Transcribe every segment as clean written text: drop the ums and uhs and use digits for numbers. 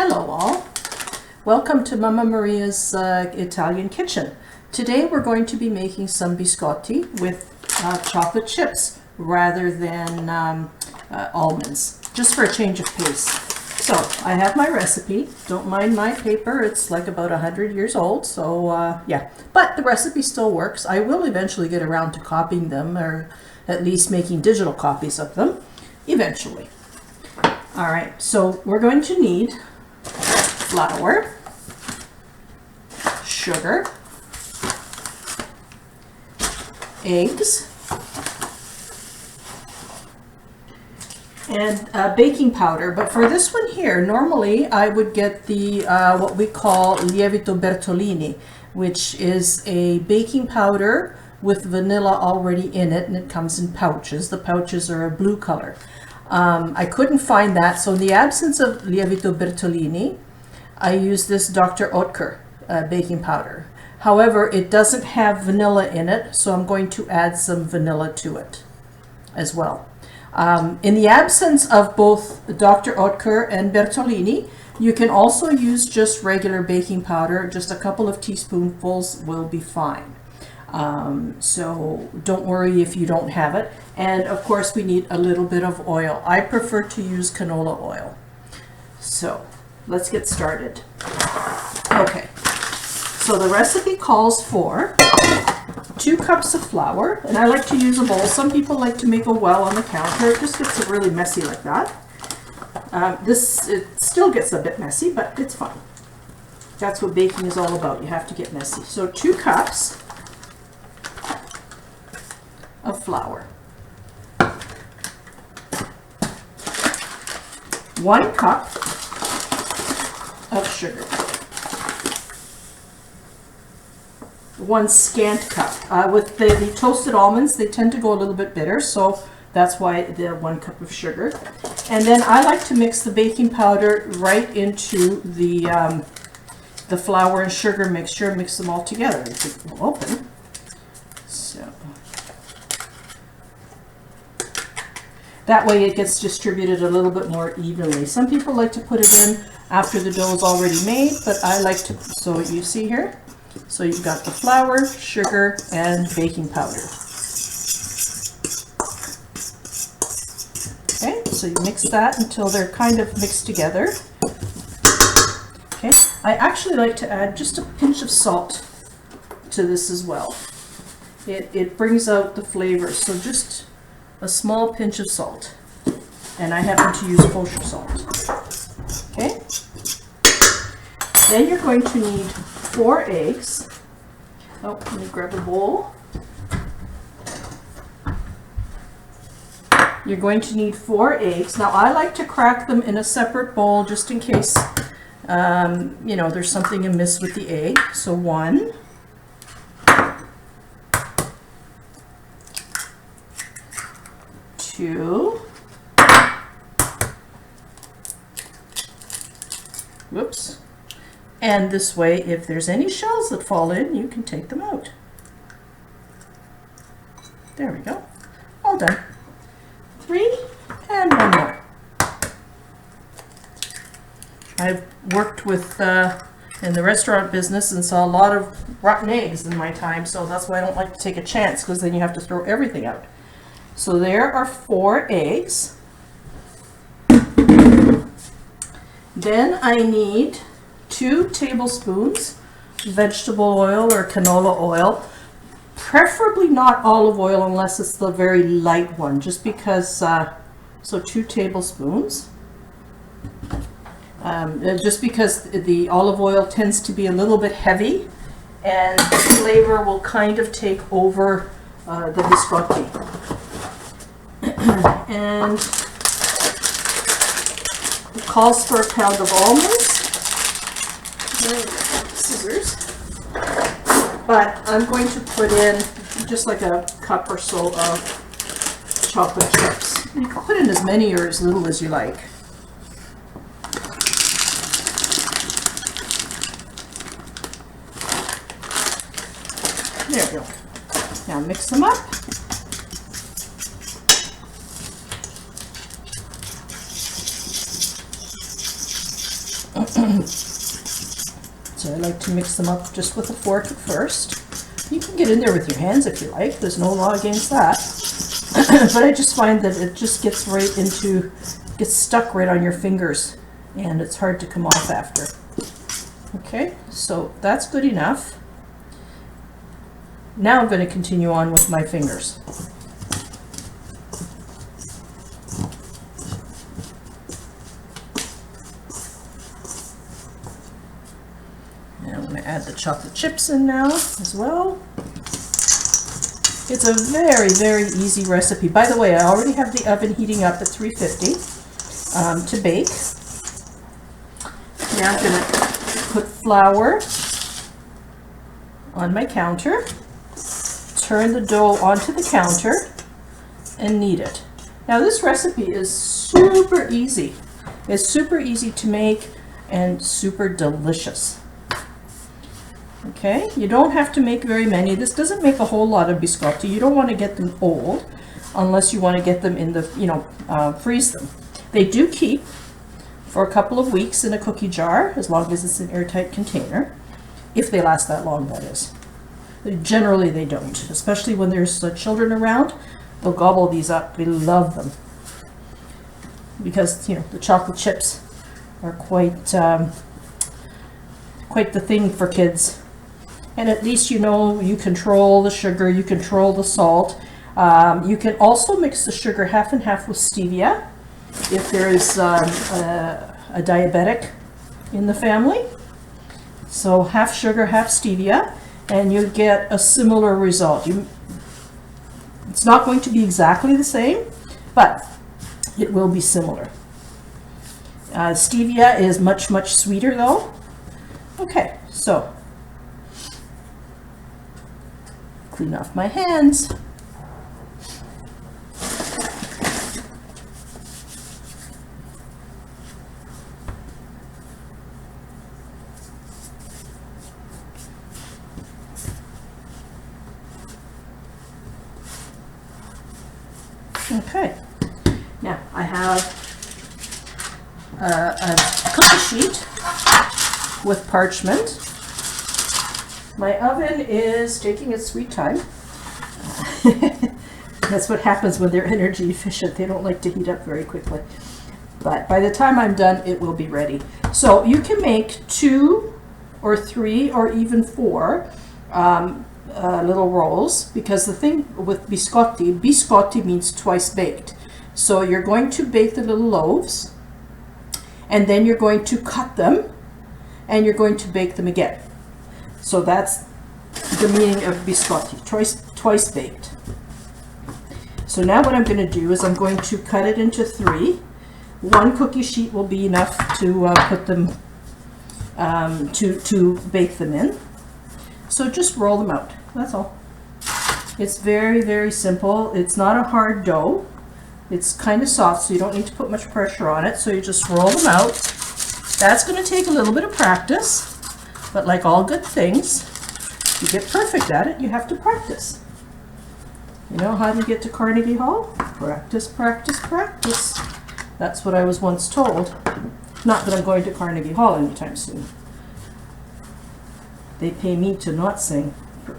Hello all, welcome to Mama Maria's Italian kitchen. Today we're going to be making some biscotti with chocolate chips rather than almonds, just for a change of pace. So I have my recipe. Don't mind my paper, it's like about 100 years old, so yeah, but the recipe still works. I will eventually get around to copying them, or at least making digital copies of them eventually. All right, so we're going to need flour, sugar, eggs, and baking powder. But for this one here, normally I would get the what we call lievito Bertolini, which is a baking powder with vanilla already in it, and it comes in pouches. The pouches are a blue color. I couldn't find that, so in the absence of lievito Bertolini, I use this Dr. Oetker baking powder. However, it doesn't have vanilla in it, so I'm going to add some vanilla to it as well. In the absence of both Dr. Oetker and Bertolini, you can also use just regular baking powder. Just a couple of teaspoonfuls will be fine. So don't worry if you don't have it. And of course we need a little bit of oil. I prefer to use canola oil. So let's get started. Okay, so the recipe calls for 2 cups of flour, and I like to use a bowl. Some people like to make a well on the counter. It just gets really messy like that. It still gets a bit messy, but it's fine. That's what baking is all about. You have to get messy. So 2 cups of flour, 1 cup of sugar, 1 scant cup. With the toasted almonds, they tend to go a little bit bitter, so that's why the 1 cup of sugar. And then I like to mix the baking powder right into the flour and sugar mixture, mix them all together. It will open. So that way it gets distributed a little bit more evenly. Some people like to put it in after the dough is already made, but I like to, so you see here, so you've got the flour, sugar, and baking powder. Okay, so you mix that until they're kind of mixed together. Okay, I actually like to add just a pinch of salt to this as well. It brings out the flavor, so just a small pinch of salt, and I happen to use kosher salt. Okay, then you're going to need 4 eggs. Oh, let me grab a bowl. You're going to need 4 eggs. Now I like to crack them in a separate bowl just in case you know, there's something amiss with the egg. So 1, 2, whoops, and this way if there's any shells that fall in, you can take them out. There we go, all done. 3 and 1 more. I've worked with in the restaurant business and saw a lot of rotten eggs in my time, so that's why I don't like to take a chance, because then you have to throw everything out. So there are 4 eggs. Then I need 2 tablespoons vegetable oil or canola oil, preferably not olive oil unless it's the very light one, just because, so 2 tablespoons. Just because the olive oil tends to be a little bit heavy, and the flavor will kind of take over the biscotti. And it calls for a pound of almonds. Scissors. But I'm going to put in just like a cup or so of chocolate chips. You can put in as many or as little as you like. There we go. Now mix them up. So I like to mix them up just with a fork at first. You can get in there with your hands if you like. There's no law against that. But I just find that it just gets gets stuck right on your fingers, and it's hard to come off after. Okay, so that's good enough. Now I'm going to continue on with my fingers. And I'm going to add the chocolate chips in now as well. It's a very, very easy recipe. By the way, I already have the oven heating up at 350 to bake. Now I'm going to put flour on my counter, turn the dough onto the counter, and knead it. Now this recipe is super easy. It's super easy to make and super delicious. Okay, you don't have to make very many. This doesn't make a whole lot of biscotti. You don't want to get them old unless you want to get them in the, freeze them. They do keep for a couple of weeks in a cookie jar, as long as it's an airtight container, if they last that long, that is. Generally they don't, especially when there's children around. They'll gobble these up. They love them because, the chocolate chips are quite the thing for kids. And at least you control the sugar, you control the salt. You can also mix the sugar half and half with stevia if there is a diabetic in the family. So half sugar, half stevia, and you get a similar result. It's not going to be exactly the same, but it will be similar. Stevia is much, much sweeter though. Okay, so clean off my hands. Okay, now I have a cookie sheet with parchment. My oven is taking its sweet time. That's what happens when they're energy efficient. They don't like to heat up very quickly. But by the time I'm done, it will be ready. So you can make 2 or 3 or even 4 little rolls, because the thing with biscotti means twice baked. So you're going to bake the little loaves, and then you're going to cut them, and you're going to bake them again. So that's the meaning of biscotti, twice baked. So now what I'm going to do is I'm going to cut it into 3. 1 cookie sheet will be enough to put them to bake them in. So just roll them out. That's all. It's very, very simple. It's not a hard dough. It's kind of soft, so you don't need to put much pressure on it. So you just roll them out. That's going to take a little bit of practice, but like all good things, to get perfect at it, you have to practice. You know how to get to Carnegie Hall? Practice, practice, practice. That's what I was once told. Not that I'm going to Carnegie Hall anytime soon. They pay me to not sing,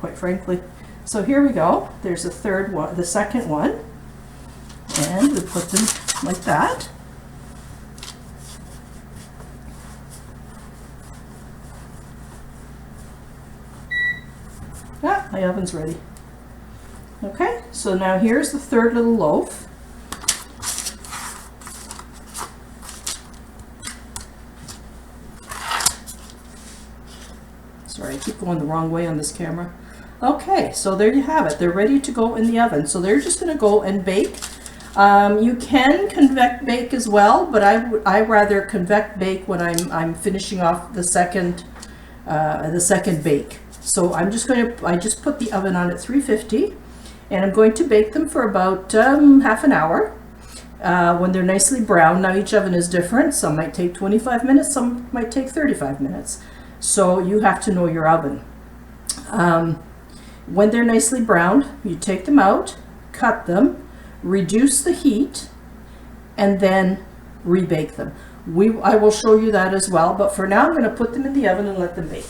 quite frankly. So here we go. There's a third one, the second one. And we put them like that. Ah, my oven's ready. Okay, so now here's the third little loaf. Sorry, I keep going the wrong way on this camera. Okay, so there you have it. They're ready to go in the oven. So they're just going to go and bake. You can convect bake as well, but I rather convect bake when I'm finishing off the second bake. So I just put the oven on at 350, and I'm going to bake them for about half an hour. When they're nicely brown. Now each oven is different. Some might take 25 minutes, some might take 35 minutes. So you have to know your oven. When they're nicely browned, you take them out, cut them, reduce the heat, and then rebake them. I will show you that as well, but for now I'm going to put them in the oven and let them bake.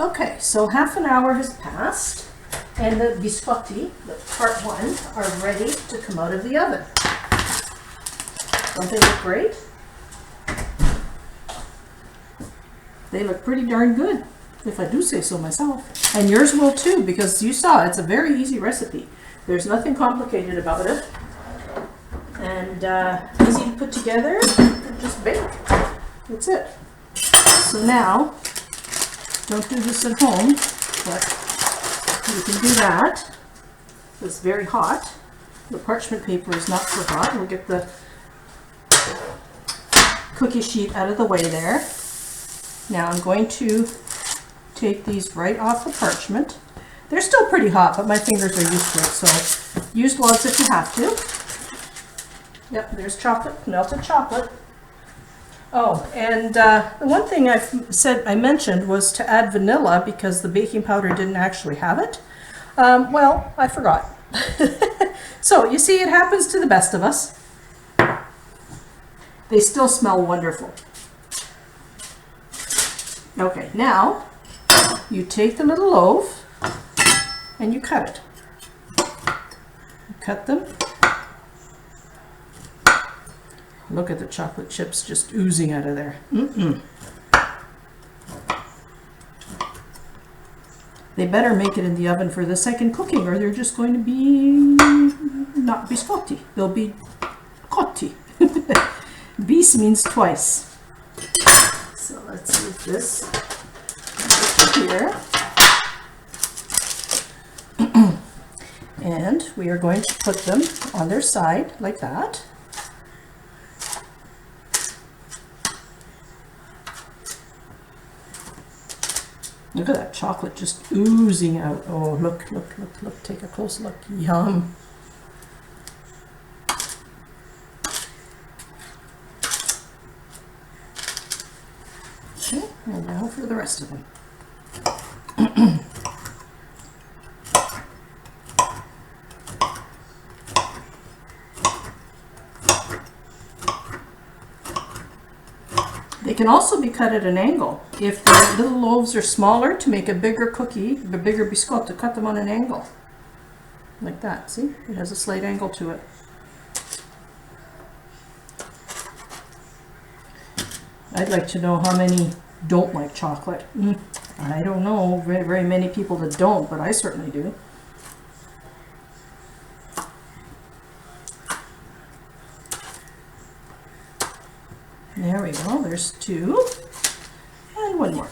Okay, so half an hour has passed and the biscotti, the part one, are ready to come out of the oven. Don't they look great? They look pretty darn good, if I do say so myself. And yours will too, because you saw it's a very easy recipe. There's nothing complicated about it. And easy to put together, and just bake. That's it. So now, don't do this at home, but you can do that. It's very hot. The parchment paper is not so hot. We'll get the cookie sheet out of the way there. Now I'm going to take these right off the parchment. They're still pretty hot, but my fingers are used to it, so use gloves if you have to. Yep, there's chocolate, melted chocolate. Oh, and the one thing I mentioned was to add vanilla because the baking powder didn't actually have it. Well, I forgot. So, you see, it happens to the best of us. They still smell wonderful. Okay, now you take the little loaf and you cut it. You cut them. Look at the chocolate chips just oozing out of there. They better make it in the oven for the second cooking or they're just going to be not biscotti. They'll be cotti. Bis means twice. So let's move this here. And we are going to put them on their side like that. Look at that chocolate just oozing out. Oh, look, look, look, look. Take a close look. Yum. Okay, and now for the rest of them. They can also be cut at an angle. If the little loaves are smaller, to make a bigger cookie, a bigger biscotti, cut them on an angle. Like that, see? It has a slight angle to it. I'd like to know how many don't like chocolate. I don't know very, very many people that don't, but I certainly do. There we go, there's two, and one more.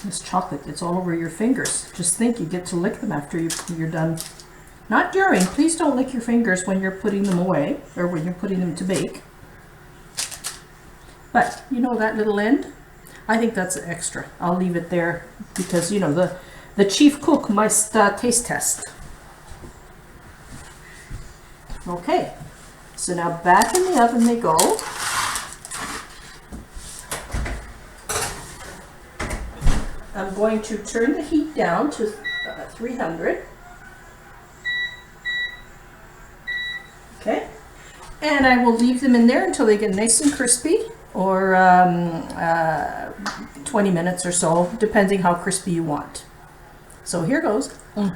This chocolate gets all over your fingers. Just think you get to lick them after you're done. Not during. Please don't lick your fingers when you're putting them away or when you're putting them to bake. But you know that little end? I think that's extra. I'll leave it there because you know the chief cook must taste test. Okay, so now back in the oven they go. I'm going to turn the heat down to 300. Okay, and I will leave them in there until they get nice and crispy, or 20 minutes or so, depending how crispy you want. So here goes. Oh,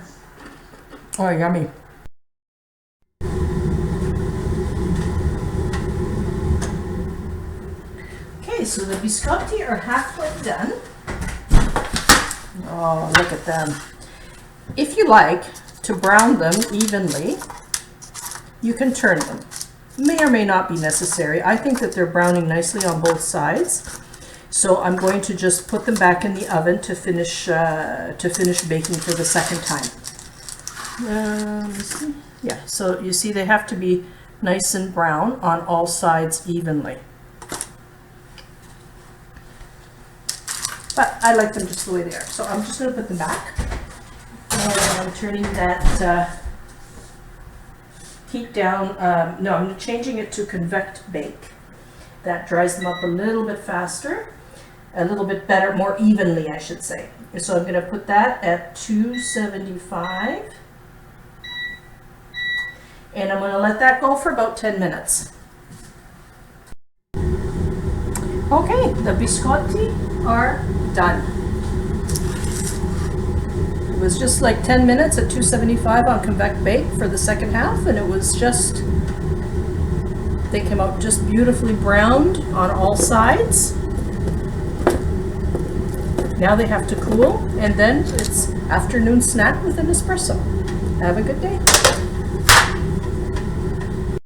yummy. Okay, so the biscotti are halfway done. Oh, look at them. If you like to brown them evenly, you can turn them. May or may not be necessary. I think that they're browning nicely on both sides. So I'm going to just put them back in the oven to finish baking for the second time. Let's see. Yeah, so you see they have to be nice and brown on all sides evenly. But I like them just the way they are. So I'm just going to put them back. And I'm turning that heat down. No, I'm changing it to convect bake. That dries them up a little bit faster, a little bit better, more evenly, I should say. So I'm going to put that at 275. And I'm going to let that go for about 10 minutes. Okay, the biscotti are done. It was just like 10 minutes at 275 on convect bake for the second half, and it was just, they came out just beautifully browned on all sides. Now they have to cool, and then it's afternoon snack with an espresso. Have a good day.